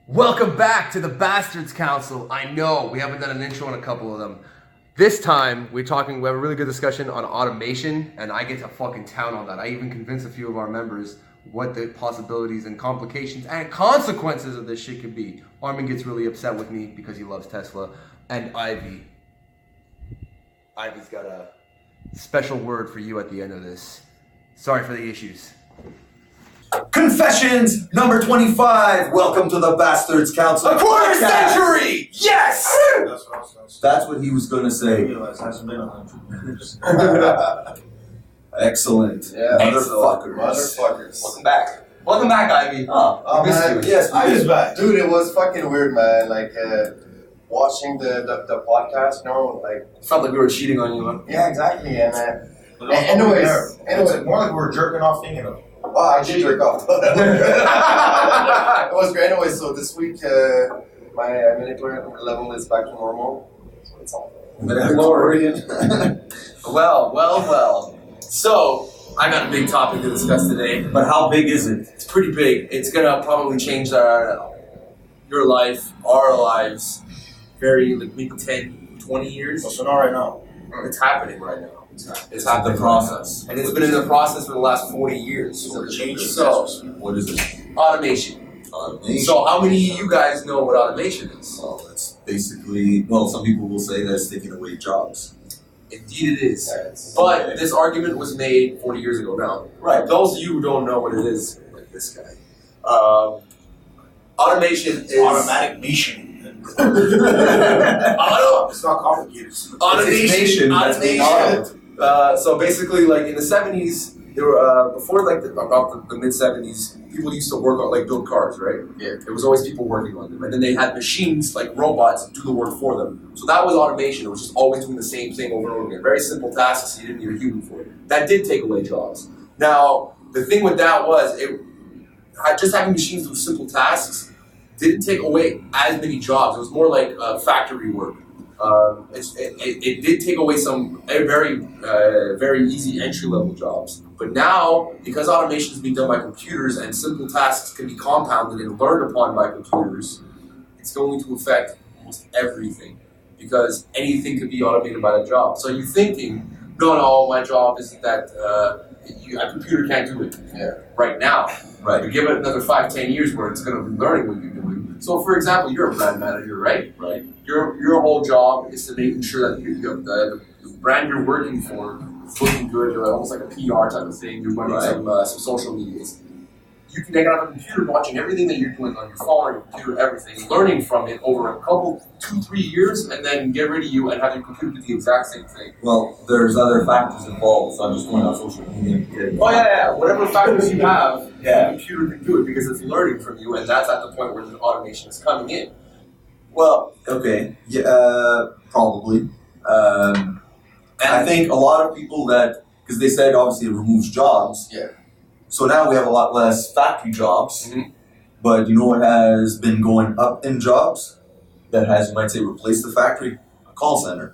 Welcome back to the Bastards Council. I know we haven't done an intro on a couple of them. This time we have a really good discussion on automation, and I get to fucking town on that. I even convinced a few of our members what the possibilities and complications and consequences of this shit could be. Armin gets really upset with me because he loves Tesla, and Ivy's got a special word for you at the end of this. Sorry for the issues. Confessions number 25. Welcome to the Bastards Council. A quarter century! Yes! That's what he was going to say. It hasn't been 100 years. Excellent. Yeah, Motherfuckers. Welcome back, Ivy. Oh man. Yes, Ivy's back. Dude, it was fucking weird, man. Like, watching the podcast, you know, like... It felt like we were cheating on you, huh? Yeah, exactly, and... Anyways, it was more like we were jerking off thinking of it. Oh, I did jerk off. It was great. Anyway, so this week, my manipulator level is back to normal. So it's all Well. So, I got a big topic to discuss today. But how big is it? It's pretty big. It's gonna probably change your life, our lives, maybe 10, 20 years. So not right now. It's happening right now. It's happening. the process. And it's been in the process for the last 40 years. So change. So, What is it? automation. Automation. So, how many of you guys know what automation is? Well, it's basically, some people will say that it's taking away jobs. Indeed it is. But this argument was made 40 years ago now. Right. Those of you who don't know what it is, like this guy. Automation is... Automatic nation. It's not complicated. Automation. That's being automated. So basically, like in the 70s, there were before like about the mid 70s, people used to work on build cars, right? Yeah. There was always people working on them, and then they had machines like robots do the work for them. So that was automation. It was just always doing the same thing over and over again. Very simple tasks. You didn't need a human for it. That did take away jobs. Now the thing with that was just having machines do simple tasks didn't take away as many jobs. It was more like factory work. It did take away some very easy entry-level jobs. But now, because automation is being done by computers and simple tasks can be compounded and learned upon by computers, it's going to affect almost everything. Because anything could be automated by the job. So you're thinking, no, my job isn't that, a computer can't do it right now. Right. But give it another 5-10 years where it's going to be learning what you're doing. So, for example, you're a brand manager, right? Right. Your whole job is to making sure that the brand you're working for is looking good. You're almost like a PR type of thing. You're running some social medias. You can have a computer watching everything that you're doing on your phone or your computer, everything, learning from it over a couple, 2-3 years, and then get rid of you and have your computer do the exact same thing. Well, there's other factors involved, so I'm just going on social media. Oh yeah. Whatever factors you have, Yeah. the computer can do it because it's learning from you, and that's at the point where the automation is coming in. Well, okay, probably. And I think a lot of people because they said obviously it removes jobs. Yeah. So now we have a lot less factory jobs. Mhm. But you know what has been going up in jobs that has, you might say, replaced the factory? A call center.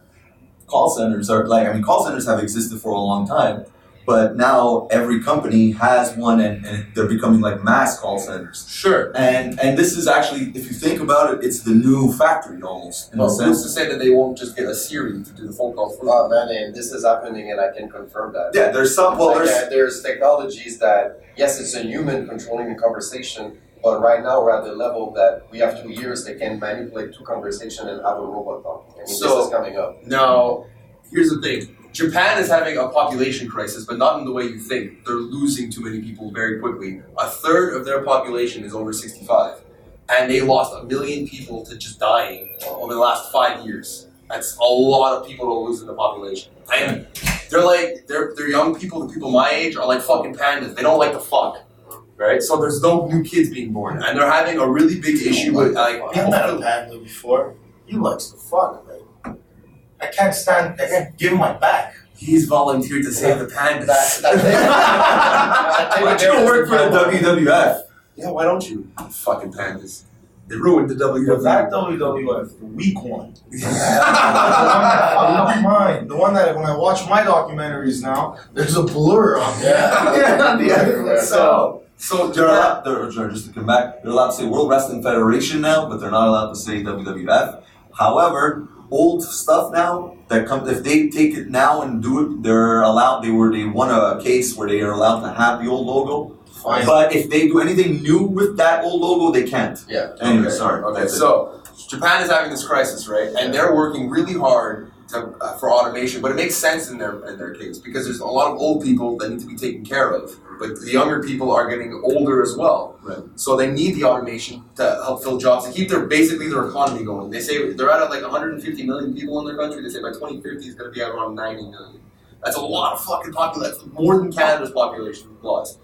Call centers call centers have existed for a long time. But now every company has one, and they're becoming like mass call centers. Sure. And this is actually, if you think about it, it's the new factory almost. In a Well, who's sense. to say that they won't just get a Siri to do the phone calls for them? Oh, man, and this is happening, and I can confirm that. Yeah, there's some. Well, There's technologies that, yes, it's a human controlling the conversation, but right now we're at the level that we have 2 years they can manipulate 2 conversations and have a robot talk. I mean, this is coming up. Now, here's the thing. Japan is having a population crisis, but not in the way you think. They're losing too many people very quickly. A third of their population is over 65. And they lost 1 million people to just dying over the last 5 years. That's a lot of people to lose in the population. And they're young people, the people my age, are like fucking pandas. They don't like to fuck. Right? So there's no new kids being born. And they're having a really big issue with I've met a panda before. He likes to fuck, right? I can't give him my back. He's volunteered to save the pandas. Why don't you work for the WWF? Yeah, why don't you? Fucking pandas. They ruined the WWF. That WWF, the weak one. Not mine. The one that when I watch my documentaries now, there's a blur on there. Yeah. So They're allowed, just to come back, they're allowed to say World Wrestling Federation now, but they're not allowed to say WWF. However, old stuff now that comes, if they take it now and do it, they're allowed. They won a case where they are allowed to have the old logo. Fine. But if they do anything new with that old logo, they can't. Yeah. Anyway, Okay. sorry. Okay, That's it. so Japan is having this crisis, right? And they're working really hard for automation, but it makes sense in their case because there's a lot of old people that need to be taken care of, but the younger people are getting older as well. Right. So they need the automation to help fill jobs to keep their economy going. They say they're at like 150 million people in their country. They say by 2050 it's going to be at around 90 million. That's a lot of fucking population. That's more than Canada's population plus.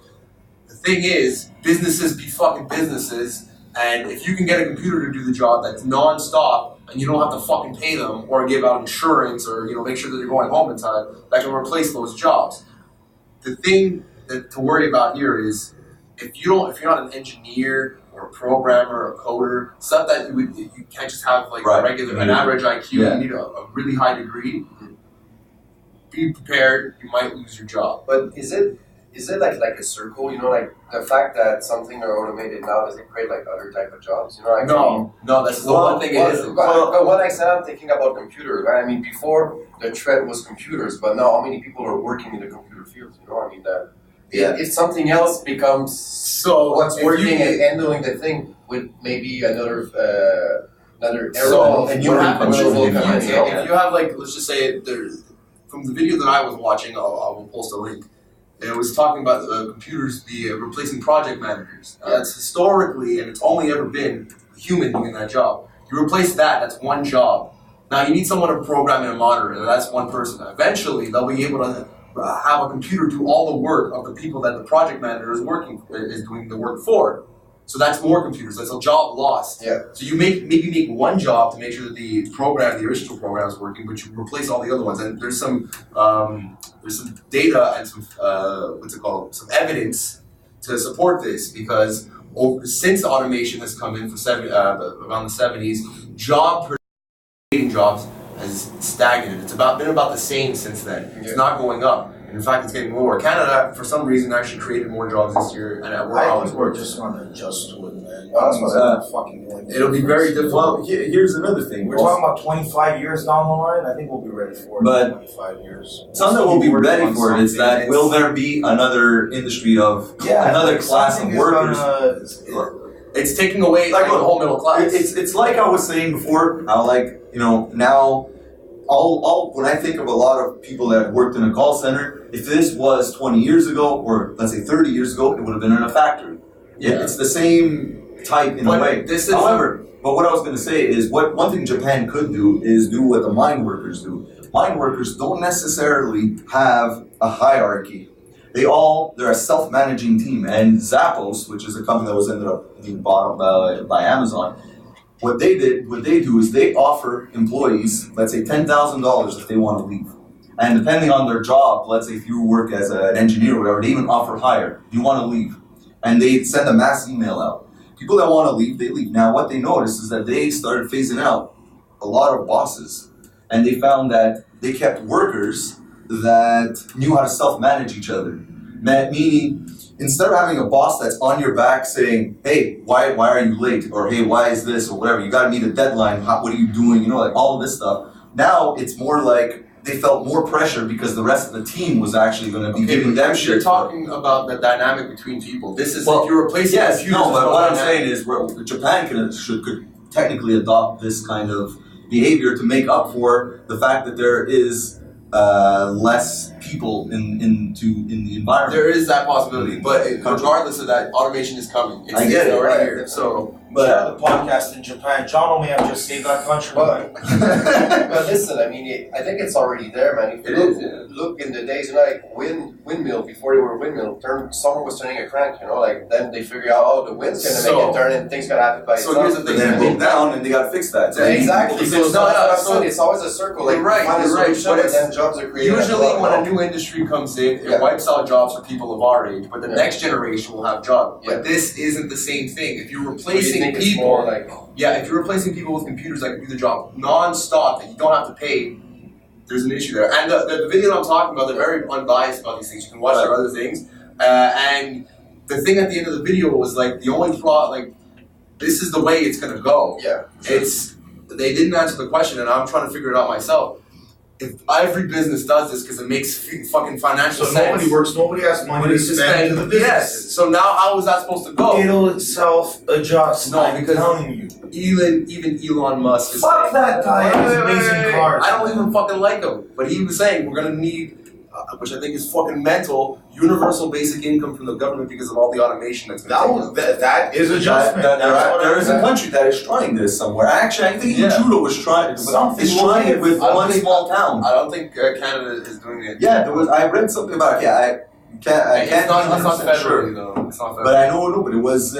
The thing is, businesses be fucking businesses, and if you can get a computer to do the job that's non-stop, and you don't have to fucking pay them or give out insurance or make sure that you're going home in time, that can replace those jobs. The thing to worry about here is if you're not an engineer or a programmer or a coder, stuff that you can't just have like Right. an average IQ. Yeah. You need a really high degree. Be prepared. You might lose your job. But is it like a circle? Like the fact that something are automated now, does it create like other type of jobs? No, that's the one thing it isn't. But when I said I'm thinking about computers, right? I mean, before the trend was computers, but now how many people are working in the computer field? If something else becomes So what's if working you- and handling the thing with maybe another So element, what happens is control if command, you have like, let's just say from the video that I was watching, I will post a link. It was talking about computers replacing project managers. That's historically, and it's only ever been a human doing that job. You replace that's one job. Now you need someone to program and monitor, and that's one person. Eventually, they'll be able to have a computer do all the work of the people that the project manager is doing the work for. So that's more computers. That's a job lost. Yeah. So you maybe make one job to make sure that the original program is working, but you replace all the other ones. And there's some data and some evidence to support this because since automation has come in around the 70s, creating jobs has stagnated. It's been about the same since then. It's not going up. In fact, it's getting lower. Canada, for some reason, actually created more jobs this year, and I think we're just gonna adjust to it, man. That's what fucking doing. it'll be very difficult. Well, here's another thing. We're talking about 25 years down the line. I think we'll be ready for it. But- in 25 years. Something we'll be Working ready on for is that something. will there be another industry of another like class something of workers? is It's taking away Like, the whole middle class. It's like I was saying before. How now, when I think of a lot of people that worked in a call center, if this was 20 years ago or let's say 30 years ago, it would have been in a factory. Yeah. It's the same type in But a way. this is- However, but what I was going to say is one thing Japan could do is do what the mine workers do. Mine workers don't necessarily have a hierarchy. They're a self-managing team. And Zappos, which is a company that was ended up being bought up by Amazon, what they do is they offer employees, let's say $10,000 if they want to leave. And depending on their job, let's say if you work as an engineer or whatever, they even offer hire. You want to leave. And they send a mass email out. People that want to leave, they leave. Now what they noticed is that they started phasing out a lot of bosses. And they found that they kept workers that knew how to self-manage each other. Meaning, instead of having a boss that's on your back saying, hey, why are you late? Or hey, why is this? Or whatever, you gotta meet a deadline, what are you doing? Like all of this stuff. Now it's more like they felt more pressure because the rest of the team was actually gonna be giving them shit. You're talking about the dynamic between people. This is Well, if you're replacing Yes, computers. no, but with what I'm dynamic. saying is Japan could technically adopt this kind of behavior to make up for the fact that there is less people in the environment. There is that possibility, but regardless of that, automation is coming. I get it, already right. here. So, But the podcast in Japan, John may have just saved that country. But listen, I mean, I think it's already there, man. If you It look, is, yeah. look in the days, like windmill before they were windmill, someone was turning a crank, like then they figure out, oh, the wind's gonna make it turn and things gonna happen by So itself. here's the And then it broke down and they gotta fix that. Yeah, exactly. So, So- that's what I'm so- saying. It's always a circle. Like You're right, you find a you're right, solution, but and it's- then jobs are created. as usually well, when you a know? new industry comes in, it Yeah. wipes out jobs for people of our age, but the Yeah. next generation will have jobs. Yeah. But this isn't the same thing. If you're So you replacing think it's people, more like if you're replacing people with computers that can do the job non-stop and you don't have to pay, there's an issue there. And the video that I'm talking about, they're very unbiased about these things. You can watch their other things. And the thing at the end of the video was like the only plot, like this is the way it's gonna go. Yeah. They didn't answer the question, and I'm trying to figure it out myself. If every business does this because it makes fucking financial So sense. nobody works, nobody has money to spend to the Yes. businesses. So now how is that supposed to go? It'll itself adjust. No, I'm because- telling you. Even Elon Musk is Fuck saying, that guy and his amazing cars. I don't even fucking like him. But he was saying we're gonna need, which I think is fucking mental, universal basic income from the government because of all the automation that's gonna take place. That is adjustment. There is a country that is trying this somewhere. Actually, I think even Yeah. Trudeau was trying. Something Is trying it with I don't one think- small town. I don't think Canada is doing it. Yeah, there was. I read something about it. Yeah, I can't. I can't It's not be 100% federally sure. though. It's not federally. But I know, but it was.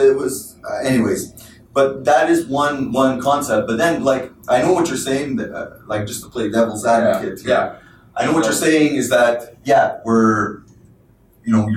Anyways. But that is one concept. But then, like, I know what you're saying. That, like, just to play devil's advocate. Here, Yeah. I know what you're saying is that you're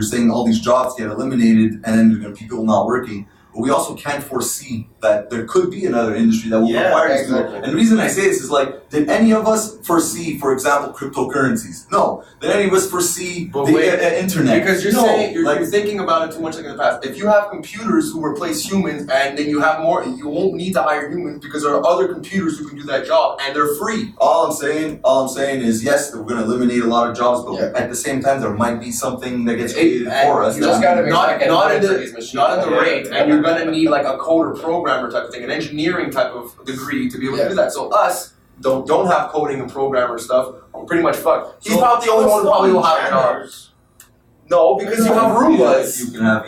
saying all these jobs get eliminated and then there's going to be people not working. But we also can't foresee that there could be another industry that will require these people. exactly. And the reason I say this is like, did any of us foresee, for example, cryptocurrencies? No. Did any of us foresee But the wait, internet? Because you're No. saying you're Like, thinking about it too much like in the past. If you have computers who replace humans, and then you have more, you won't need to hire humans because there are other computers who can do that job, and they're free. all I'm saying is yes, we're going to eliminate a lot of jobs, but Yeah. at the same time, there might be something that gets created And for us. You just gotta make not like not in for the these machines. not in the Yeah. rate, and you're gonna need like a coder programmer type of thing, an engineering type of degree to be able to Yeah. do that. So us don't have coding and programmer stuff. We're pretty much fucked. He's So probably the only one who probably will have a job. Janitors. No, because you have Roombas. You can have.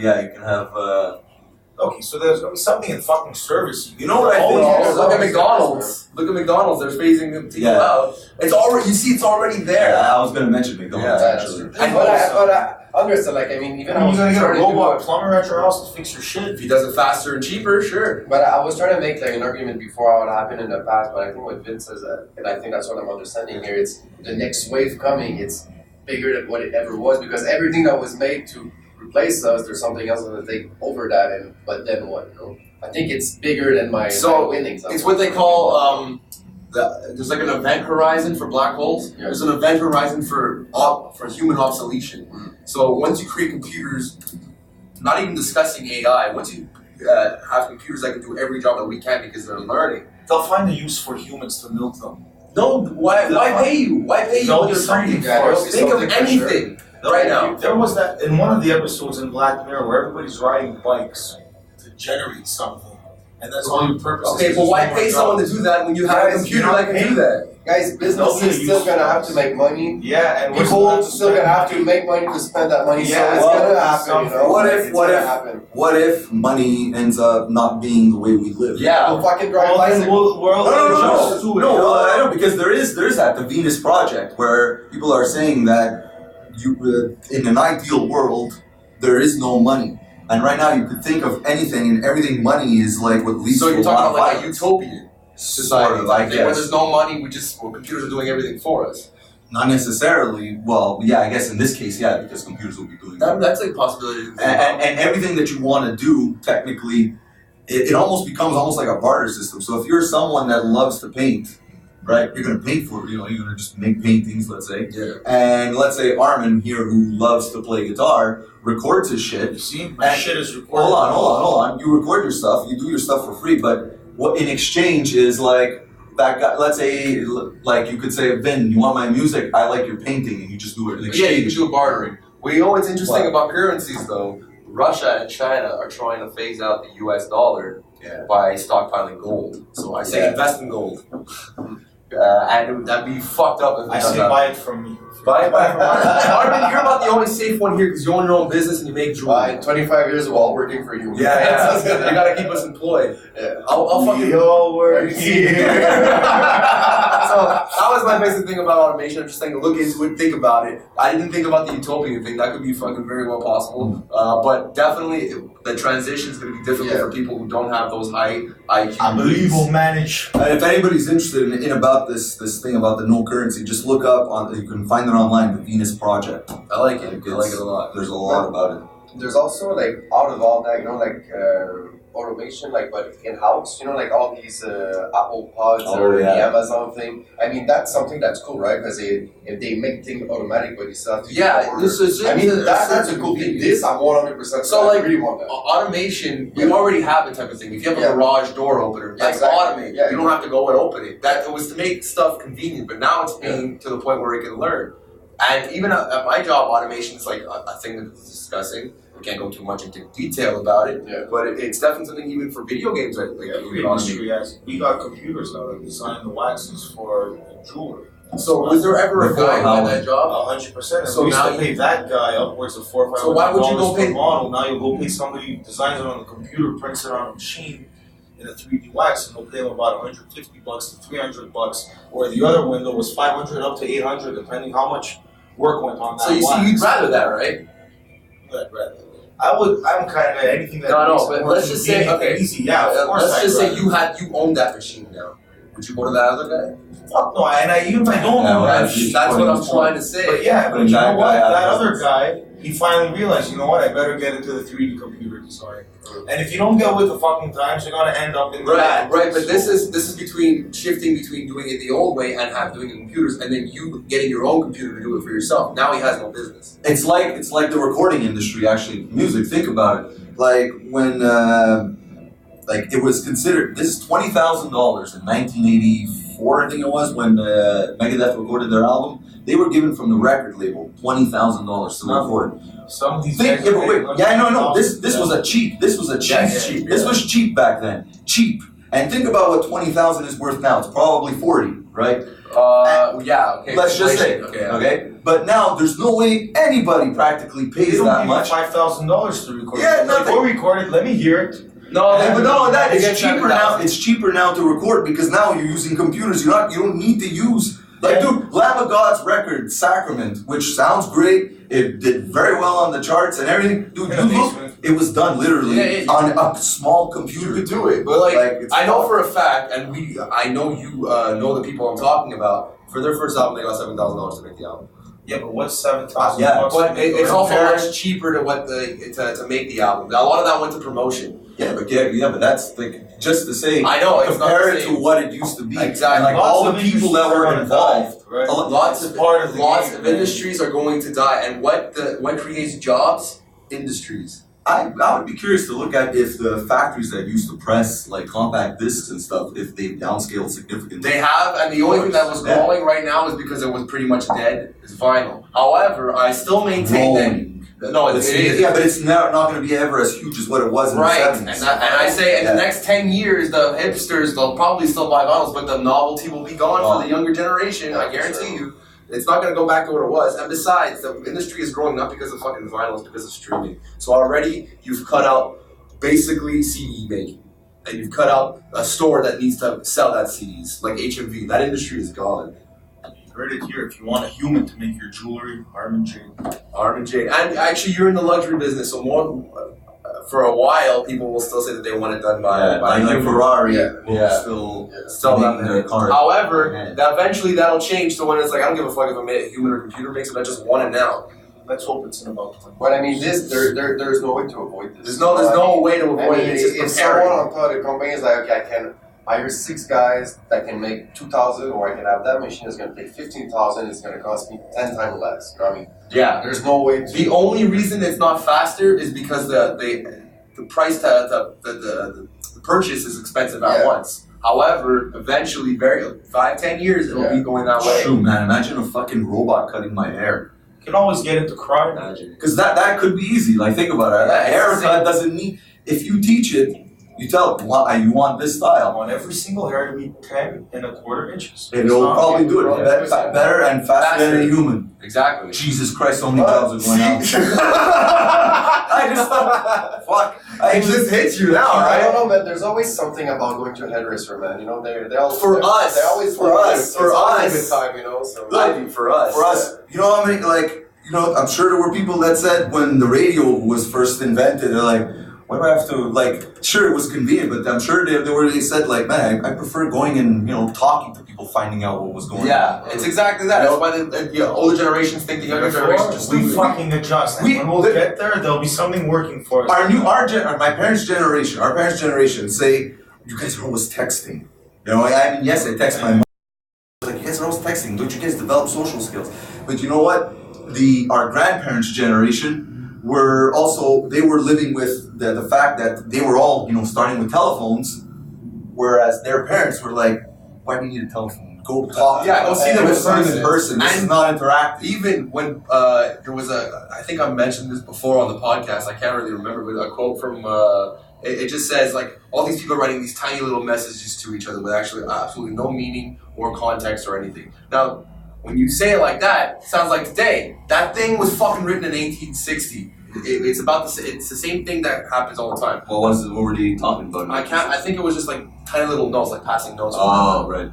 Okay, so there's gonna be something in fucking service. You know what I Oh, think? yeah. Look at McDonald's. Look at McDonald's. They're phasing them people Yeah. out. It's already. You see, it's already there. Yeah, I was going to mention McDonald's Yeah, actually. But I understand, like, I mean, even I You're was gonna get a trying to do robot what- plumber at your house to fix your shit. If he does it faster and cheaper, sure. But I was trying to make like an argument before what happened in the past, but I think what Vince says, and I think that's what I'm understanding here, it's the next wave coming, it's bigger than what it ever was, because everything that was made to replace us, there's something else that's gonna take over that, and but then what, you know? I think it's bigger than my winnings. It's what they call there's like an event horizon for black holes. Yeah. There's an event horizon for human obsolescence. So once you create computers, not even discussing AI, once you have computers that can do every job that we can because they're learning. They'll find a use for humans to milk them. No, why pay you? Why pay you There'll when be you're something free? for us. Think of Something for sure. anything right now. There was that in one of the episodes in Black Mirror where everybody's riding bikes to generate something, and that's all your purpose. is Okay, but just why more pay someone to jobs. do that when you have a Guys, computer you know, that can do that? Guys, business is still gonna have to make money. Yeah, and we're People supposed to still spend gonna have to money. make money to spend that money, Yeah, so it's well, gonna happen, you know? what if- It's what gonna if- happen. What if money ends up not being the way we live? Yeah. We'll fucking drive Well, then bicycle. we're all adjust to it. No, I know because there is that the Venus Project where people are saying that you in an ideal world there is no money, and right now you could think of anything and everything money is like what leads So to you're a lot talking of about like a violence. utopian society, Sort of, I where guess. there's no money, computers are doing everything for us. Not necessarily. Well, yeah, I guess in this case, yeah, because computers will be doing that. That's a possibility. And everything that you want to do, technically, it almost becomes almost like a barter system. So if you're someone that loves to paint, right, you're going to paint for it. You're going to just make paintings, let's say. Yeah. And let's say Armin here, who loves to play guitar, records his shit. You see, my And- shit is recorded. Hold on. You record your stuff. You do your stuff for free. But what in exchange is like that guy. Let's say, like you could say, Vin, you want my music? I like your painting, and you just do it in Yeah, exchange. you can do a bartering. Well, you know what's interesting What? about currencies, though? Russia and China are trying to phase out the U.S. dollar Yeah. by stockpiling gold. So I say Yeah. invest in gold. And that'd be fucked up if it I does say that. buy it from me. Buy it from Armin, you're about the only safe one here because you own your own business and you make jewelry. In 25 years while working for you. Yeah, you gotta keep us employed. Yeah. I'll fucking. We all work here. So that was my basic thing about automation. I'm just saying to look into it, think about it. I didn't think about the utopian thing. That could be fucking very well possible. But definitely the transition is going to be difficult Yeah. for people who don't have those high IQ. I believe we'll manage. If anybody's interested in about this thing about the no currency, just look up on. You can find it online. The Venus Project. I like it. I like it a lot. There's a lot about it. There's also like out of all that, you know, like automation, like but in house. You know, like all these Apple Pods Oh, or yeah. the Amazon thing. I mean, that's something that's cool, right? Because if they make things automatic, but you still have to order. this is. I mean, that's a cool thing. This I'm 100%. So, I like, really want that. Automation, you already have the type of thing. If you have a garage door opener, Yeah, that's exactly. automated. Yeah, you don't have to go and open it. That it was to make stuff convenient, but now it's being to the point where it can learn. And even at my job, automation is like a thing that it's discussing. We can't go too much into detail about it, but it's definitely something even for video games. Like Every industry has. We got computers now that design the waxes for jewelry. So was there ever a guy who had that job? 100%. So We used now to pay that guy upwards of $400 or $500 So why would you go per pay- model. Now you go pay somebody who designs it on the computer, prints it on a machine in a 3D wax, and they'll pay them about $150 to $300. Or the other window was $500 up to $800, depending how much work went on that. So you wax. see, you'd rather that, right? Right. I'm kind of anything that. No, makes but it more let's just say, convenient and okay, easy. Yeah, of course. let's just I'd say you owned that machine now. Would you go to that other guy? Fuck no, and even if I don't Yeah, know well, that, That's what I'm trying to say. but yeah, but But you that know what? guy That has other business. guy, he finally realized, you know what? I better get into the 3D computer design. And if you don't get with the fucking times, you're gonna end up in the Right. But So- this is between shifting between doing it the old way and doing it in computers, and then you getting your own computer to do it for yourself. Now he has no business. It's like the recording industry, actually, music. Think about it. Like when, like it was considered. This is $20,000 in 1984, I think it was, when Megadeth recorded their album. They were given from the record label $20,000 to record. Some of these Think, guys yeah, are but wait, paying yeah, no. This $100,000. was a cheap. This was a cheap. Yeah, it's cheap, This yeah. was cheap back then. Cheap. And think about what 20,000 is worth now. It's probably 40, right? Yeah. Okay. Let's just say, Inflation, okay. But now there's no way anybody practically They pays don't that give much. you $5,000 to record. Yeah, Like, nothing. go record it. Let me hear it. No, Yeah, but not only that, They it's get cheaper now. 7,000. It's cheaper now to record because now you're using computers. You don't need to use like, Yeah. dude, Lamb of God's record, Sacrament, which sounds great. It did very well on the charts and everything. Dude, In you the look, basement. it was done literally Yeah, yeah, on a small You computer. could do it, but like it's I know tough. for a fact, and I know you know the people I'm talking about. For their first album, they got $7,000 to make the album. Yeah, but what's $7,000? Yeah, bucks But to make it's a also record? much cheaper to to make the album. A lot of that went to promotion. But that's like just to say. I know, it's not compare the it to same. what it used to be. Exactly. And like Lots all of the people that industries were are gonna involved. die, right? Lots It's of part of the lots game, of man. industries are going to die, and what creates jobs? Industries. I would be curious to look at if the factories that used to press like compact discs and stuff, if they've downscaled significantly. They have, and the only thing that was Yeah. growing right now is because it was pretty much dead. Is vinyl. However, I still maintain that. No, it is. Yeah, but it's not going to be ever as huge as what it was in Right, the and 70s. I say in Yeah. the next 10 years, the hipsters, they'll probably still buy vinyls, but the novelty will be gone for the younger generation, I guarantee you. It's not going to go back to what it was. And besides, the industry is growing not because of fucking vinyl, it's because of streaming. So already, you've cut out basically CD making. And you've cut out a store that needs to sell that CDs, like HMV. That industry is gone. You heard it here. If you want a human to make your jewelry, Harman Jane. Arm and Jade. And actually, you're in the luxury business, so more... for a while, people will still say that they want it done by like another Ferrari Yeah. will Yeah. still Still making their cars. However, Yeah. that eventually that'll change to when it's like I don't give a fuck if a human or computer makes it. I just want it now. Let's hope it's in about 20. But I mean, there's no way to avoid this. There's no way to I avoid mean, it. It's just if someone preparing. on top of the company is like, okay, I can hire 6 guys that can make 2,000, or I can have that machine that's going to take 15,000. It's going to cost me 10 times less. You know what I mean? Yeah. There's no way to. The only reason it's not faster is because the price the purchase is expensive at Yeah. once. However, eventually, 5-10 years, it'll be going that way. Shoot, man, imagine a fucking robot cutting my hair. You can always get into crime. Imagine. Because that could be easy. Like, think about it. Yeah, A haircut doesn't need... If you teach it, you tell it, you want this I style. want every single hair to be 10.25 inches. And it'll probably do it better and faster than a human. Exactly. Jesus Christ, so many jobs are going out. I just thought, fuck. It just hits you now, I don't right? know, but there's always something about going to a hairdresser, man. You know, they all For us, They always for us, it's for always us. a good time, you know. So For us. For us, you know how many, like, I'm sure there were people that said when the radio was first invented, they're like, Why do I have to, like, sure, it was convenient, but I'm sure they said, like, man, I prefer going and, talking to people, finding out what was going on. Yeah, it's exactly that. That's why the older generations think the younger generation just we fucking adjust. And when we'll get there, there'll be something working for us. My parents' generation say, you guys are always texting. I mean, yes, I text my mom. Like, you guys are always texting. Don't you guys develop social skills? But you know what? Our grandparents' generation they were living with the fact that they were all, starting with telephones, whereas their parents were like, why do you need a telephone? Go talk. Go see them in person. This is not interactive. Even when there was I think I mentioned this before on the podcast, I can't really remember, but a quote from, it just says, like, all these people are writing these tiny little messages to each other with actually absolutely no meaning or context or anything. Now, when you say it like that, it sounds like today. That thing was fucking written in 1860. It's the same thing that happens all the time. What were they talking about? I think it was just like tiny little notes, like passing notes. Oh, right.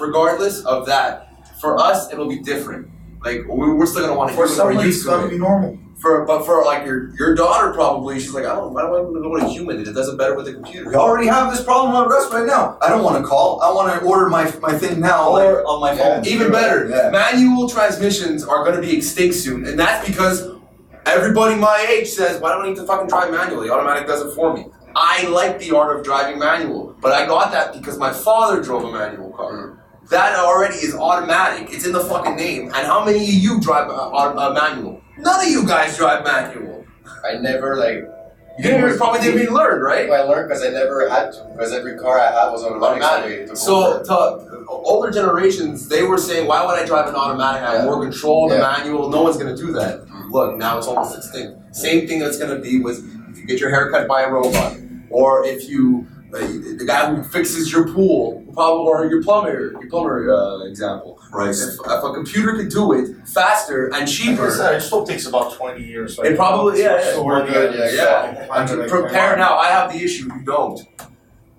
Regardless of that, for us, it'll be different. Like, we're still gonna want to hear For somebody, it's gonna be normal. But for like your daughter, probably she's like, I don't want to go to human. It does it better with the computer. We already have this problem on Rust right now. I don't want to call. I want to order my thing now, on my phone. Even better, manual transmissions are going to be extinct soon, and that's because everybody my age says, why don't I need to fucking drive manually? Automatic does it for me. I like the art of driving manual, but I got that because my father drove a manual car. That already is automatic. It's in the fucking name. And how many of you drive a manual? None of you guys drive manual. I never, You probably didn't even learn, right? I learned because I never had to, because every car I had was automatic. So to older generations, they were saying, why would I drive an automatic? I have more control than manual. No one's going to do that. Look, now it's almost extinct. Same thing that's going to be with if you get your hair cut by a robot, or if you, the guy who fixes your pool, or your plumber example. Right. If a computer could do it faster and cheaper. Like I said, it still takes about 20 years. It probably, So we're good. I'm prepare now. I have the issue. You don't.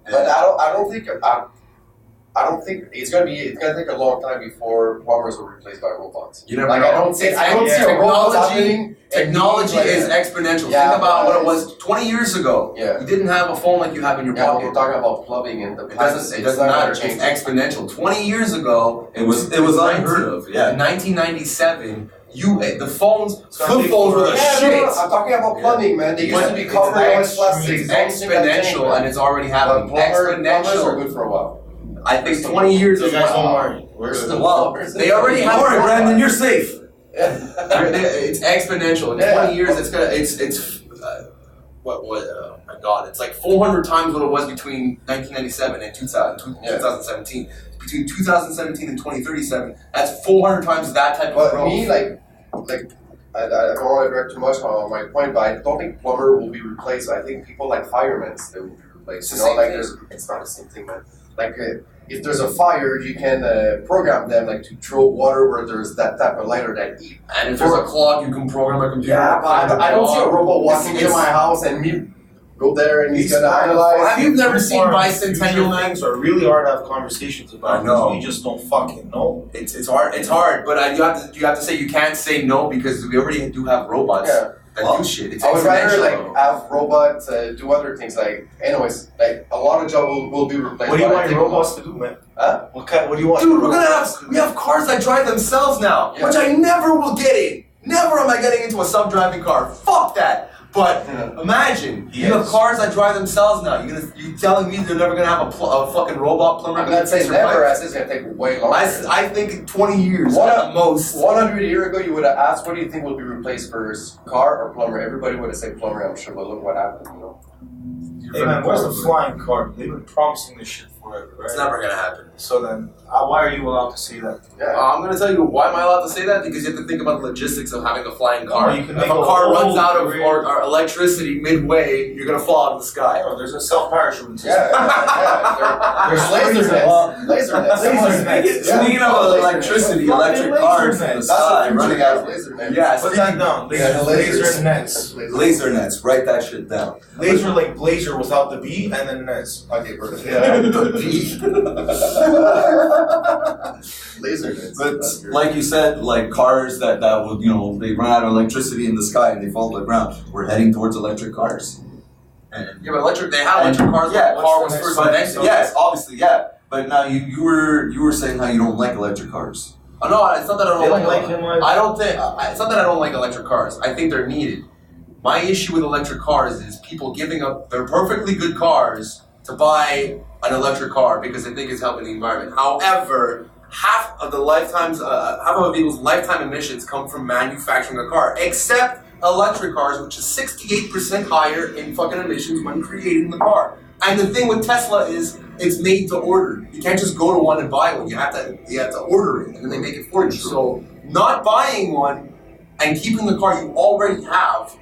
But I don't think it's gonna take a long time before plumbers will be replaced by robots. You never know. I don't see a robot happening. Technology is exponential. Think about what it was 20 years ago. Yeah. You didn't have a phone like you have in your pocket. We're talking about plumbing and the It doesn't matter. It's exponential. 20 years ago, it was unheard of. Yeah. In 1997, the flip phones were the shit. I'm talking about plumbing, man. They used to be covered in plastic. It's exponential, and it's already happening. Plumbers are Exponential. good for a while. I think 20 years You is guys don't well. worry. We're still They already have. Don't worry, Brandon, you're safe. It's exponential. In 20 years, oh my god, it's like 400 times what it was between 1997 and 2017. Between 2017 and 2037, that's 400 times that type of growth. But me, I don't want to direct too much on my point, but I don't think plumber will be replaced. I think people like firemen, they will be replaced. It's the same thing. It's not the same thing, man. If there's a fire, you can program them to throw water where there's that type of lighter that eat. And if there's a clog, you can program a computer. Yeah, but I don't see a robot walking into my house and me go there and he's gonna analyze. Have you never seen Bicentennial Man? Things are really hard to have conversations about. I know. We just don't fucking know. It's hard. It's hard, but you have to say you can't say no because we already do have robots that do shit. It's I would rather exponential. have robots do other things. Anyways, a lot of jobs will be replaced. What do you but I want think your robots to do, man? Huh? What do you want? Dude, we have cars that drive themselves now, which I never will get in. Never am I getting into a self-driving car. Fuck that. But imagine you have cars that drive themselves now. You telling me they're never gonna have a fucking robot plumber? I'm not saying never. I said it's gonna take way longer. I think 20 years at the most. 100 years ago, you would have asked, "What do you think will be replaced first, car or plumber?" Everybody would have said plumber. I'm sure, but look what happened. Hey man, where's the flying car? They've been promising this shit forever, right? It's never gonna happen. So then, why are you allowed to say that? Yeah. I'm gonna tell you why am I allowed to say that? Because you have to think about the logistics of having a flying car. You can If make a car a runs out of career. or electricity midway, you're gonna fall out of the sky. Oh, there's a self-parachute system. There's laser nets. Laser nets. Speaking of electricity, electric cars in the sky running out of laser nets. Yeah, Put that down. Laser nets. laser nets. Write that shit down. Laser like blazer without the B and then nets. Okay, perfect. Laser nets. But like you said, like cars that would, they run out of electricity in the sky and they fall to the ground. We're heading towards electric cars. And Yeah, but they had electric cars yeah, when the car what's was the first next invented. one? yes, obviously, yeah. But now you were saying how you don't like electric cars. Oh, no, it's not that I They don't don't like like them. him. I don't think it's not that I don't like electric cars. I think they're needed. My issue with electric cars is people giving up their perfectly good cars to buy an electric car because they think it's helping the environment. However, half of a vehicle's lifetime emissions come from manufacturing a car, except electric cars, which is 68% higher in fucking emissions when creating the car. And the thing with Tesla is it's made to order. You can't just go to one and buy one. You have to order it, and then they make it for you. So not buying one and keeping the car you already have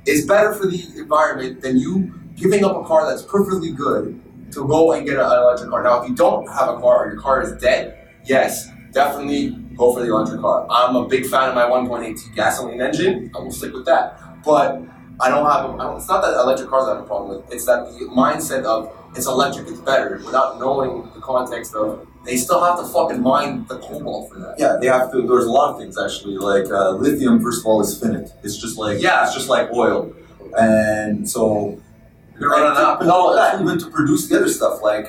is better for the environment than you giving up a car that's perfectly good to go and get an electric car. Now, if you don't have a car or your car is dead, yes, definitely go for the electric car. I'm a big fan of my 1.8T gasoline engine. I will stick with that. But it's not that electric cars I have a problem with. It's that the mindset of it's electric, it's better, without knowing the context of they still have to fucking mine the cobalt for that. Yeah, they have to. There's a lot of things actually. Like lithium, first of all, is finite. It's just like it's just like oil, and so You're running out. Not all that, even to produce the other stuff. Like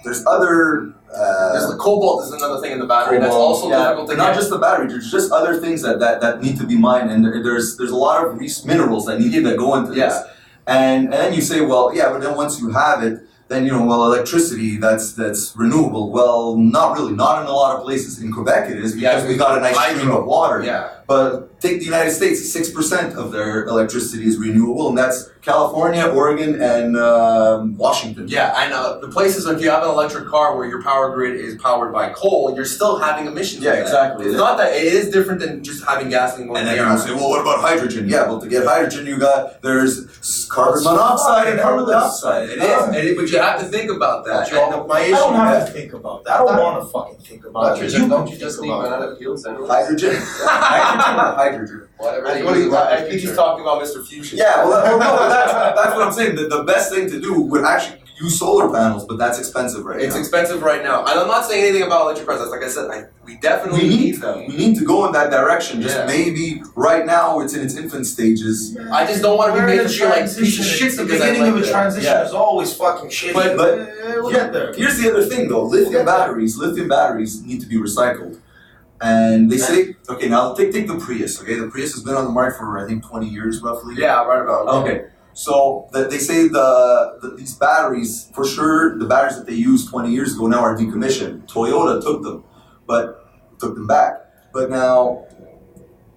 there's other. There's the cobalt is another thing in the battery that's also difficult to not get. just the battery. There's just other things that need to be mined, and there's a lot of minerals that go into this. And then you say, well, yeah, but then once you have it, then electricity that's renewable. Well, not really. Not in a lot of places. In Quebec, it is because we got a nice stream of water. Yeah. But take the United States, 6% of their electricity is renewable, and that's California, Oregon, and Washington. Yeah, and the places, if you have an electric car where your power grid is powered by coal, you're still having emissions. Yeah, from that. exactly. It's not that, it is different than just having gasoline going And in then the you air. say, well, what about hydrogen? Yeah, well, to get hydrogen, there's carbon monoxide and carbon dioxide. But you have to think about that. But And my I issue don't have to think about that. I don't want to fucking think about it. Don't you just need banana peels and Hydrogen. Hydrogen or hydrogen? whatever they I use in the think he's future. talking about Mr. Fusion. Yeah, well, no, that's what I'm saying. The best thing to do would actually use solar panels, but that's expensive right It's now. expensive right now. And I'm not saying anything about electric cars. Like I said, we definitely need them. We need to go in that direction. Just Yeah. maybe right now it's in its infant stages. I just don't want to be We're in made a to feel like piece of transition. shit The because I beginning of like a that. transition Yeah. is always fucking shitty. But we'll get there. Here's the other thing though. Lithium batteries need to be recycled. And they say, okay, now take the Prius, okay? The Prius has been on the market for, I think, 20 years roughly. Yeah, right about it. Okay, so they say these batteries, for sure, the batteries that they used 20 years ago now are decommissioned. Toyota took them back. But now,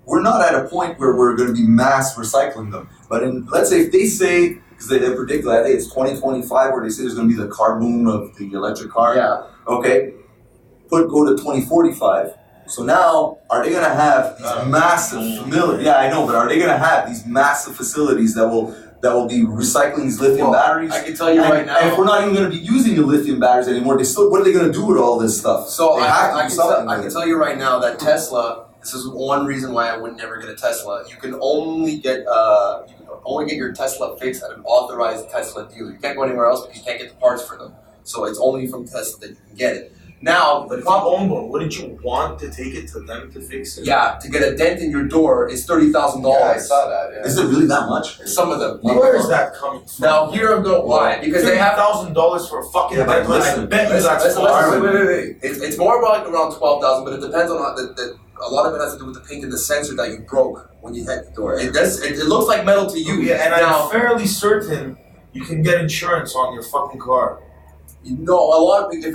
we're not at a point where we're going to be mass recycling them. But let's say if they say, because they predict, I think it's 2025 where they say there's going to be the carbon of the electric car. Yeah. Okay, go to 2045. So now, are they going to have these massive facilities? Yeah, I know, but are they going to have these massive facilities that will be recycling these lithium batteries? I can tell you right now. And if we're not even going to be using the lithium batteries anymore, what are they going to do with all this stuff? So they have to do something I with can it. tell you right now that Tesla. This is one reason why I would never get a Tesla. You can only get your Tesla fixed at an authorized Tesla dealer. You can't go anywhere else because you can't get the parts for them. So it's only from Tesla that you can get it. Now, But if you own one, wouldn't you want to take it to them to fix it? yeah, to get a dent in your door is $30,000. Yeah, I saw that. Yeah. Is it really that much? Some of them. Where is that coming from? Now here I'm going. Why? Because they have. $30,000 for a fucking Yeah, but Bentley. I listen, bet you that's Listen, far. wait. It's more about around 12,000, but it depends on a lot of it has to do with the paint and the sensor that you broke when you hit the door. It looks like metal to you. Yeah, and now, I'm fairly certain you can get insurance on your fucking car. if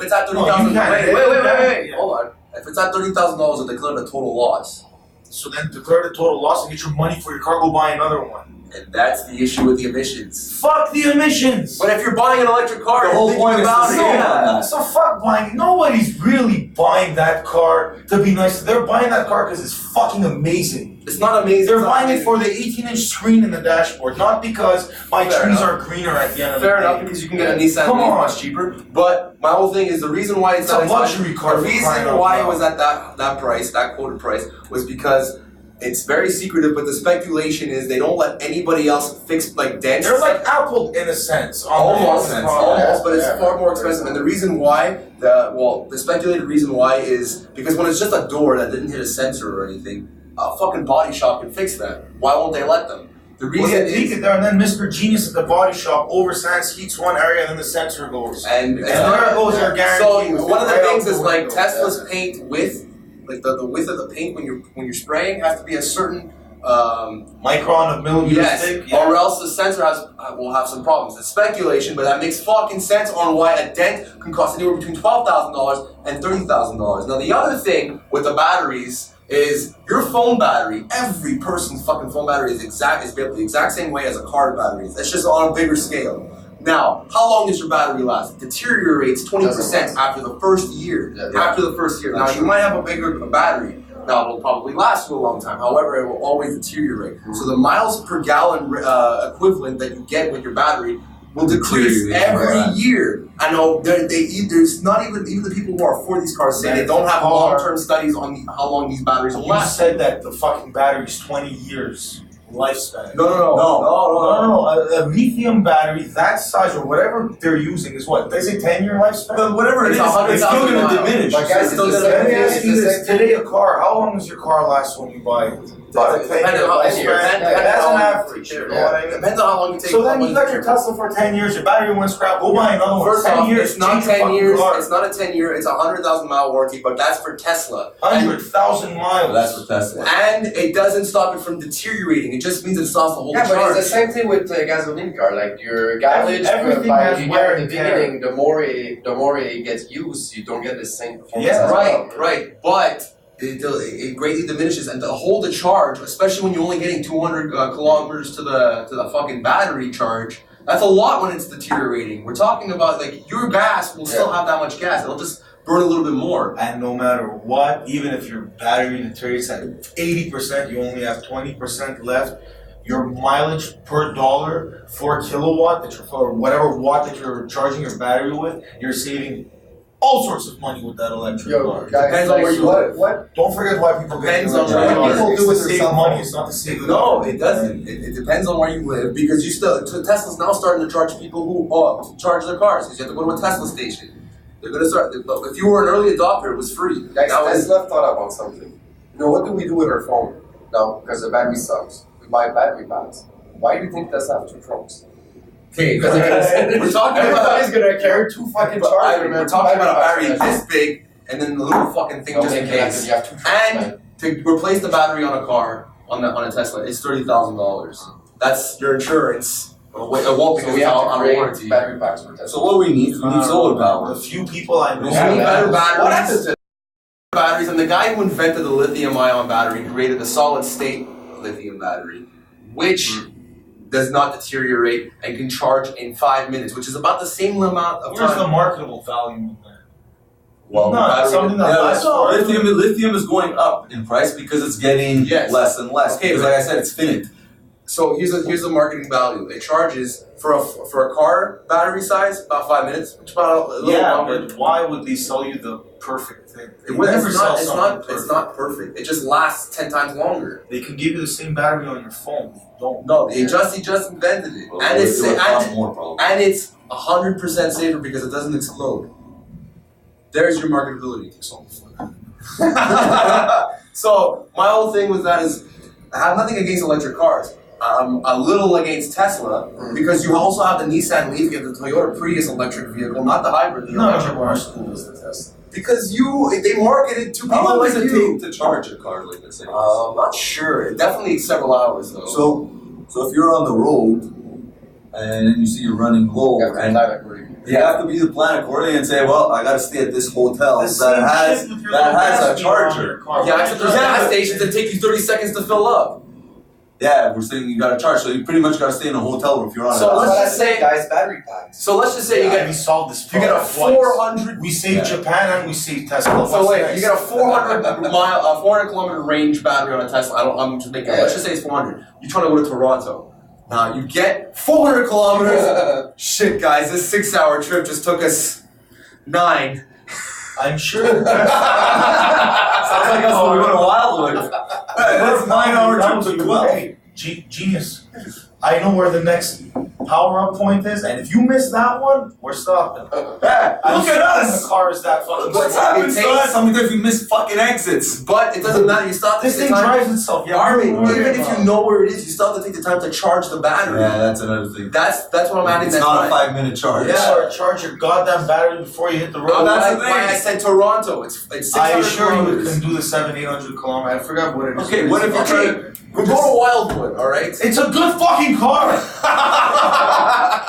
it's at $30,000, No, you can't. wait, Yeah. hold on. If it's at $30,000, it's declared a total loss, So then declare the total loss and get your money for your car, go buy another one. and that's the issue with the emissions. Fuck the emissions! But if you're buying an electric car, The you're whole thinking point is about to it. save Yeah. on that. So fuck buying. Nobody's really buying that car to be nice. They're buying that car because it's fucking amazing. It's not amazing. They're It's not buying it amazing. for the 18-inch screen in the dashboard, not because my Fair trees enough. are greener at the end of Fair the enough, day. because you can get a Nissan Come Leaf on. much cheaper. But my whole thing is the reason why It's not a luxury expensive- car The for crying reason out why loud. it was at that price, that quoted price, was because it's very secretive. But the speculation is they don't let anybody else fix like dents. They're like Apple in a sense. on Almost, their almost, but it's Yeah. far more expensive. And the reason why, the speculated reason why is because when it's just a door that didn't hit a sensor or anything, a fucking body shop can fix that. Why won't they let them? The Well, reason yeah, take is, it there, and then Mr. Genius at the body shop oversands, heats one area, and then the sensor goes. and there it goes, you're guaranteed. So one of the Right things out is the like window. Tesla's paint width, like the width of the paint when you're spraying has to be a certain Micron of millimeters yes, thick. or else the sensor will have some problems. It's speculation, but that makes fucking sense on why a dent can cost anywhere between $12,000 and $30,000. Now the other thing with the batteries is your phone battery. Every person's fucking phone battery is built the exact same way as a car battery is. It's just on a bigger scale. Now, how long does your battery last? It deteriorates 20% after the first year. Yeah. After the first year. Now you might have a bigger battery. Now it'll probably last you a long time. However, it will always deteriorate. So the miles per gallon equivalent that you get with your battery will decrease every year. I know there's not even the people who are for these cars say they don't have long-term studies on how long these batteries will You last. said that the fucking battery's 20 years lifespan. No. A lithium battery that size or whatever they're using is what? They say 10-year lifespan? But whatever it It's is, it's still 100,000 going to miles. diminish. But guys, It's still it's the gonna- Let me same ask thing. you It's the this. same Today, a car, how long does your car last when you buy it? About a 10-year Depending on how long you're- lifespan. depending That's on an how long- average, you know what I mean? Depends on how long you take. So then you got your Tesla for 10 years, your battery went scrap, go buy another one. First 10 off, years, it's not change your 10 fucking years. car. It's not a 10-year. It's a 100,000 mile warranty, but that's for Tesla. 100,000 miles. That's what Tesla. And it doesn't stop it from deteriorating. It just means it stops the whole Yeah, but charge. it's the same thing with a gasoline car. Like your mileage, Everything by has you wear get in and the tear. beginning, the more it gets used, you don't get the same performance. Yeah, as well. Right. But it greatly diminishes, and to hold a charge, especially when you're only getting 200 kilometers to the fucking battery charge, that's a lot when it's deteriorating. We're talking about like your gas will still have that much gas. It'll just burn a little bit more. And no matter what, even if your battery deteriorates at 80%, you only have 20% left. Your mileage per dollar for kilowatt or whatever watt that you're charging your battery with, you're saving all sorts of money with that electric Yo, car. guys, Depends on like, where you what, live. what? Don't forget why people get Depends on electric where you cars. live. It's to save money. It's not to save the No, it doesn't. It depends on where you live because you still. Tesla's now starting to charge people who charge their cars because you have to go to a Tesla station. They're gonna start. If you were an early adopter, it was free. Guys, Now it's- Tesla thought about something. You know, what do we do with our phone? Now, because the battery sucks, we buy battery packs. Why do you think Tesla have two trunks? Okay, Because they're gonna say, we're talking about. everybody's gonna carry two fucking But chargers. we're talking about a battery this big and then the little fucking thing just in Okay, case. you have two trunks, man. And to replace the battery on a car on a Tesla, it's $30,000. That's your insurance. It won't So because we it's have out to on create warranty. battery packs for Tesla. So what we need solar power. The few people I know. We need better batteries. What happened to Batteries, and the guy who invented the lithium-ion battery created a solid-state lithium battery, which does not deteriorate and can charge in 5 minutes, which is about the same amount of Where's the time. marketable value in that? Well, No, battery- something that yeah, lasts so forever. lithium is going up in price because it's getting Yes. less and less. Okay, because but- like I said, it's finite. So here's the marketing value. It charges for a car battery size about 5 minutes, which is about a little Yeah, longer. but why would they sell you the perfect thing? They It- would never it's sell not, it's something not, perfect. it's not perfect. It just lasts 10 times longer. They can give you the same battery on your phone. They don't. No, he just invented it, Well, and it's it would cost and, more probably. and it's 100% safer because it doesn't explode. There's your marketability. So my whole thing with that is, I have nothing against electric cars. I'm a little against Tesla because you also have the Nissan Leaf, you have the Toyota Prius electric vehicle, not the hybrid, the electric No, one. school is the Tesla? Because they marketed to How people long like does it you. take to charge a car like this? I'm not sure. It definitely takes several hours though. So if you're on the road and then you see you're running low, You have to and plan accordingly. you have to be the plan accordingly and say, well, I got to stay at this hotel The same that has shit with your little a gas meter on your charger. car. yeah, except there's Yeah, gas but- stations that take you 30 seconds to fill up. Yeah, we're saying you got to charge, so you pretty much got to stay in a hotel if you're on. So a let's That's what I just said, say- guys, battery packs. So let's just say you we get solved this you get a problem twice. 400. We saved Yeah. Japan and we saved Tesla. So What's wait, next? you get a 400 kilometer range battery on a Tesla. I'm just making. Let's just say it's 400. You're trying to go to Toronto. Now you get 400 kilometers. Shit, guys, this 6-hour trip just took us 9. I'm sure. Sounds like us when we went to Wildwood. That's 9 hour trip to 12. Hey, genius. I know where the next power-up point is, and if you miss that one, we're stopping. Yeah, look at us. The car is that fucking. What's happened to us? Something if we miss fucking exits. But it doesn't matter. You stop to This take thing the time. drives itself. Yeah, Armin, even if you know where it is, you still have to take the time to charge the battery. Yeah, that's another thing. That's what I'm adding. It's not a 5-minute charge. Yeah, charge your goddamn battery before you hit the road. Oh, that's that's the thing. why I said Toronto. It's 600 I assure you, it kilometers. can do the 700-800 kilometers. I forgot what it is. Okay, what if you try? We go to Wildwood, all right? It's a good fucking car.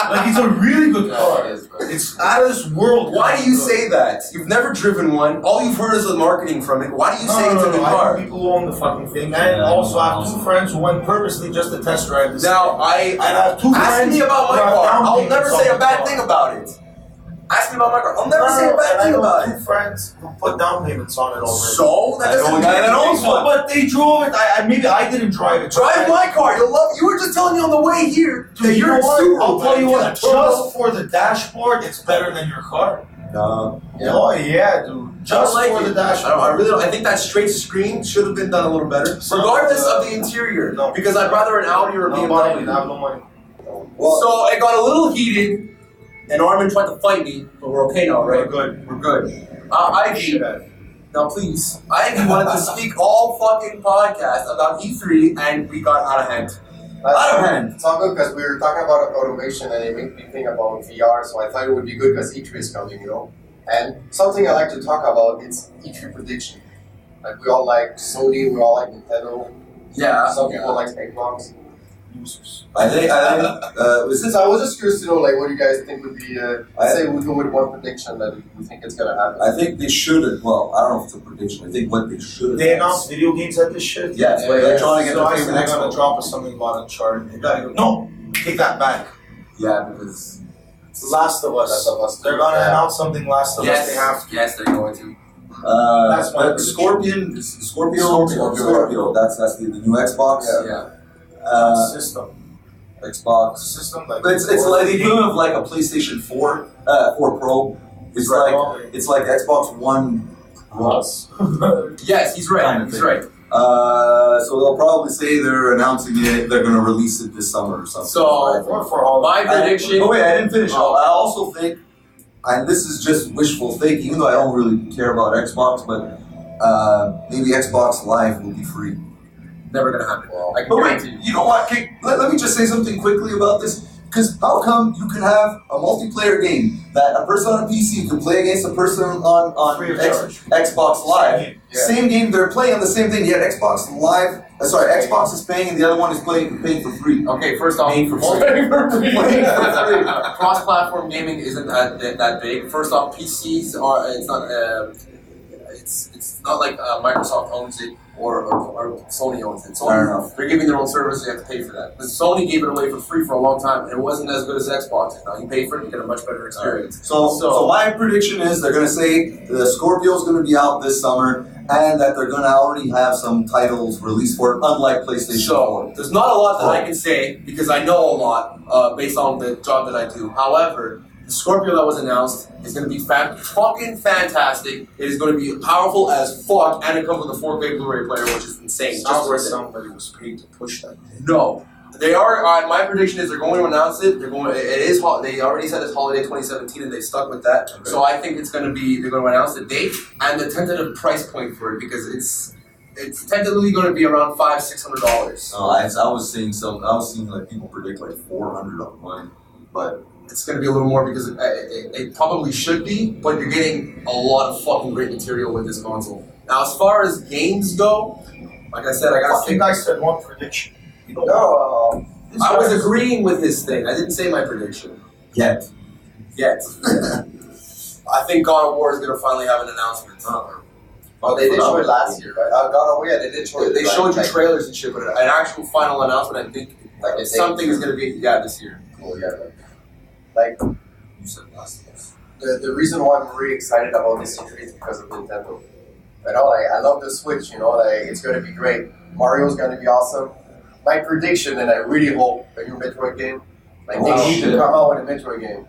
Like it's a really good Yeah, car. it is, but- It's out of this world. Why do you say that? You've never driven one. All you've heard is the marketing from it. Why do you say it's a good I car? know people who own the fucking thing, and also I have two friends who went purposely just to test drive this. Now, thing. And I have two ask friends me about my who have car. down I'll payments never on say a the bad car. thing about it. Ask me about my car. I'll never say a And bad I thing know about two it. friends who put down payments on it already. So that I know doesn't a guy that owns one. But they drove it. Maybe I didn't drive it. Drive my car. You'll love. You were just telling me on the way here that Dude, you you're know what? super. I'll tell you what. Just Just for the dashboard, it's better than your car. No. Yeah. Oh yeah, dude. Just like for it. the dashboard. I really don't. I think that straight screen should have been done a little better, regardless of the interior. No. Because I'd rather an Audi or a No money. BMW. I have no money. So it got a little heated, and Armin tried to fight me, but we're okay now, right? We're good. We're good. Ivy, now please. Ivy wanted to speak all fucking podcast about E3, and we got out of hand. Out of hand. It's all good because we were talking about automation and it made me think about VR, so I thought it would be good because E3 is coming, you know. And something I like to talk about is E3 prediction. Like we all like Sony, we all like Nintendo. Yeah. Some people like Xbox. Users. I think Since I was just curious to know, like, what do you guys think would be? I- Say we go with one prediction that you think it's gonna happen. I think they should have. Well, I don't know if it's a prediction. I think what they should have. They announced video games at this shit. Yeah, it's like Yeah, Electronic So I said Entertainment they're gonna Expo. drop us something about Uncharted. They gotta go. No, take that back. Yeah, because Last of Us. Last of Us. They're gonna Yeah. announce something Last of Us. They have to. Yes, they're going to. That's my prediction. Scorpio. That's the new Xbox. Yeah. System. Xbox. System like. But it's like the equivalent of like a PlayStation 4, 4 Pro. It's like Xbox One Plus. Yes, he's right. Kind of He's thing. right. So they'll probably say they're announcing it. They're gonna release it this summer or something. So, I think. for all. My prediction. But wait, I didn't finish. I also think, and this is just wishful thinking, even though I don't really care about Xbox, but maybe Xbox Live will be free. Never gonna happen. I can But guarantee wait, you. you know what? Let me just say something quickly about this. Because how come you can have a multiplayer game that a person on a PC can play against a person on Free of charge. Xbox Live? Yeah. Same game, they're playing on the same thing, yet Xbox Live, Xbox is paying and the other one is paying for free. Okay, first off, Paying for free. paying for free. Paying for free. Cross-platform gaming isn't that big. First off, PCs are it's not like Microsoft owns it or Sony owns it. Fair enough. They're giving their own service, you have to pay for that. But Sony gave it away for free for a long time, and it wasn't as good as Xbox. Now you pay for it, you get a much better experience. So my prediction is they're going to say the Scorpio's going to be out this summer and that they're going to already have some titles released for it, unlike PlayStation So 4. there's not a lot that I can say because I know a lot based on the job that I do. However, the Scorpio that was announced is going to be fucking fantastic. It is going to be powerful as fuck, and it comes with a 4K Blu-ray player, which is insane. Sounds Just like worth it. somebody was paid to push that. No, they are. My prediction is they're going to announce it. They're going. It is. They already said it's holiday 2017, and they stuck with that. Okay. So I think it's going to be. They're going to announce the date and the tentative price point for it because it's tentatively going to be around $500-$600. I was seeing like people predict like 400 online, but It's going to be a little more because it probably should be, but you're getting a lot of fucking great material with this console. Now, as far as games go, like I said, I got to Fucking think. guy said one prediction. You know No, this I was guy- agreeing with his thing. I didn't say my prediction yet. yet. I think God of War is going to finally have an announcement. oh, they did show it last year, right? God, oh yeah, they did show it. They showed you like, trailers and shit, but an actual final announcement, I think like a date. something is going to be this year. Cool, yeah. Like You said last year. the reason why I'm really excited about this E3 is because of Nintendo. You know, like I love the Switch. You know, like it's gonna be great. Mario's gonna be awesome. My prediction, and I really hope a new Metroid game. Like they need to come out with a Metroid game.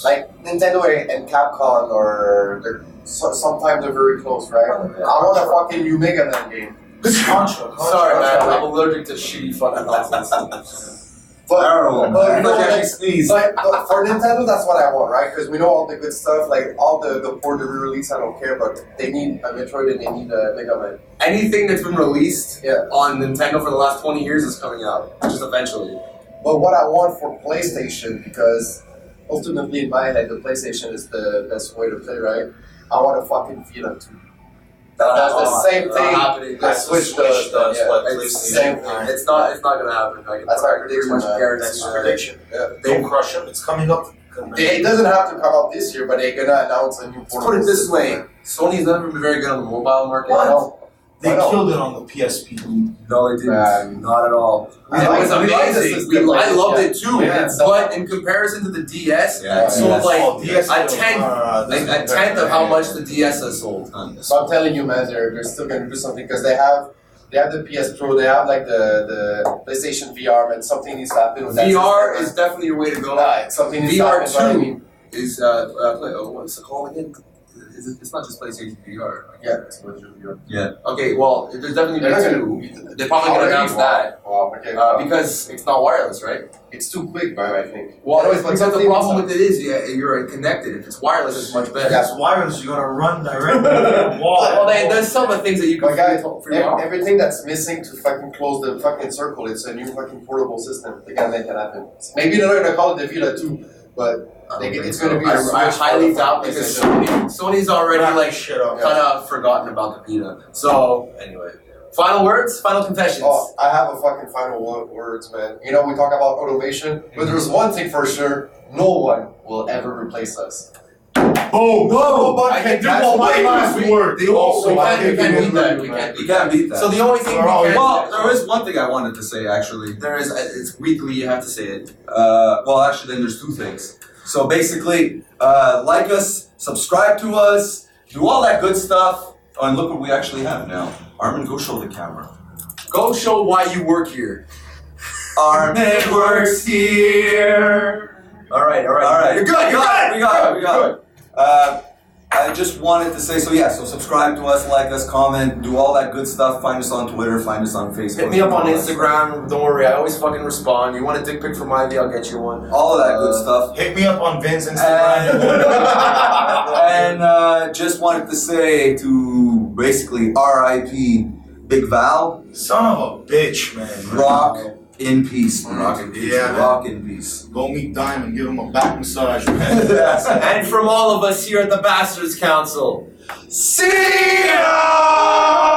Like Nintendo and Capcom, or sometimes they're very close, right? I want a fucking new Mega Man game. Contra. Sorry, man. I'm allergic to shitty fucking nonsense. Terrible. But, Like actually sneeze. but for Nintendo, that's what I want, right? Because we know all the good stuff, like all the port to re-release, I don't care, but they need a Metroid and they need a Mega Man. Anything that's been released Yeah. on Nintendo for the last 20 years is coming out, just eventually. But what I want for PlayStation, because ultimately in my head, the PlayStation is the best way to play, right? I want a fucking Vita 2. That's the same thing. Happening. The Switch does, does what It's PlayStation the same thing. does. It's not gonna happen. That's my prediction, Pretty much man. guarantee That's that. prediction. Yeah. Don't crush them. It's coming up. It doesn't have to come out this year, but they're gonna announce a new Let's portable put it this system. way: Sony's never been very good on the mobile market. I know. They I know. killed it on the PSP. No, they didn't. Man. Not at all. We It like- was we like the amazing. system, I loved yeah. it too. Yeah. But in comparison to the DS, Yeah, it sold DS. like Oh, DS a tenth, doesn't a tenth of how much the DS has sold. So I'm telling you, man, they're still gonna do something because they have the PS Pro, they have like the PlayStation VR, and something needs to happen with that VR system, is definitely your way to go. man. Something needs to VR happen, but I 2 mean, is what's it called again? It's not just PlayStation VR. yeah, it's PlayStation VR. Okay, well, there's definitely They're not two. gonna. They're probably gonna Already announce wow. that Wow, okay. because it's not wireless, right? It's too quick, man. I think. Well, Anyways, because the problem with it is, you're connected. If it's wireless, it's much better. That's wireless. You're gonna run directly to the wall. Well, there's some of the things that you can But guys, for your everything that's missing to fucking close the fucking circle, it's a new fucking portable system. They gotta make that happen. Maybe they're not gonna call it the Vita 2, but it's gonna be. I highly Switch doubt for because PlayStation. Sony's already like shit up. kind of forgotten about the Vita. So anyway, final words, final confessions. Oh, I have a fucking final words, man. You know, we talk about automation, but there's one thing for sure: no one will ever replace us. Oh no! Nobody I can can do catch all my my last words. word. We can't beat that. We can't You can't beat that. So the only thing we Oh, can Well, there is one thing I wanted to say actually. there is it's weekly. You have to say it. Well, actually, then there's two things. So basically, like us, subscribe to us, do all that good stuff. Oh, and look what we actually have now. Armin, go show the camera. Go show why you work here. Armin works here. All right. All right. You're good. You're good. We got it. Good. I just wanted to say, so subscribe to us, like us, comment, do all that good stuff. Find us on Twitter, find us on Facebook. Hit me up on Instagram. Don't worry, I always fucking respond. You want a dick pic from Ivy? I'll get you one. All of that good stuff. Hit me up on Vin's Instagram. And just wanted to say to basically R.I.P. Big Val, Son of a bitch, man. rock in peace. Rock in peace. Yeah. Rock in peace. Go meet Diamond, give him a back massage, man. And from all of us here at the Bastards Council, See ya!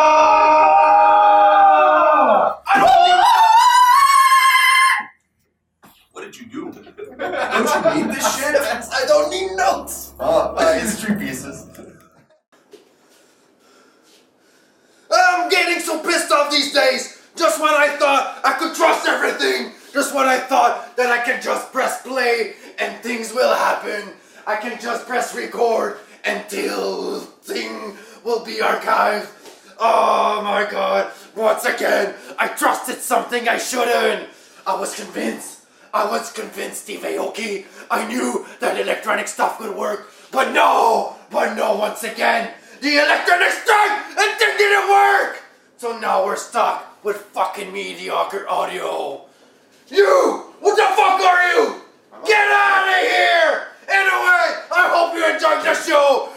What did you do? Don't you need this shit? I don't need notes. It's 3 pieces. I'm getting so pissed off these days. Just when I thought I could trust everything, just when I thought that I can just press play and things will happen, I can just press record until thing will be archived. Oh my god, once again, I trusted something I shouldn't. I was convinced, Steve Aoki. I knew that electronic stuff would work, but no, once again, the electronic stuff, and it didn't work! So now we're stuck with fucking mediocre audio. You! What the fuck are you? Get out of here! Anyway, I hope you enjoyed the show!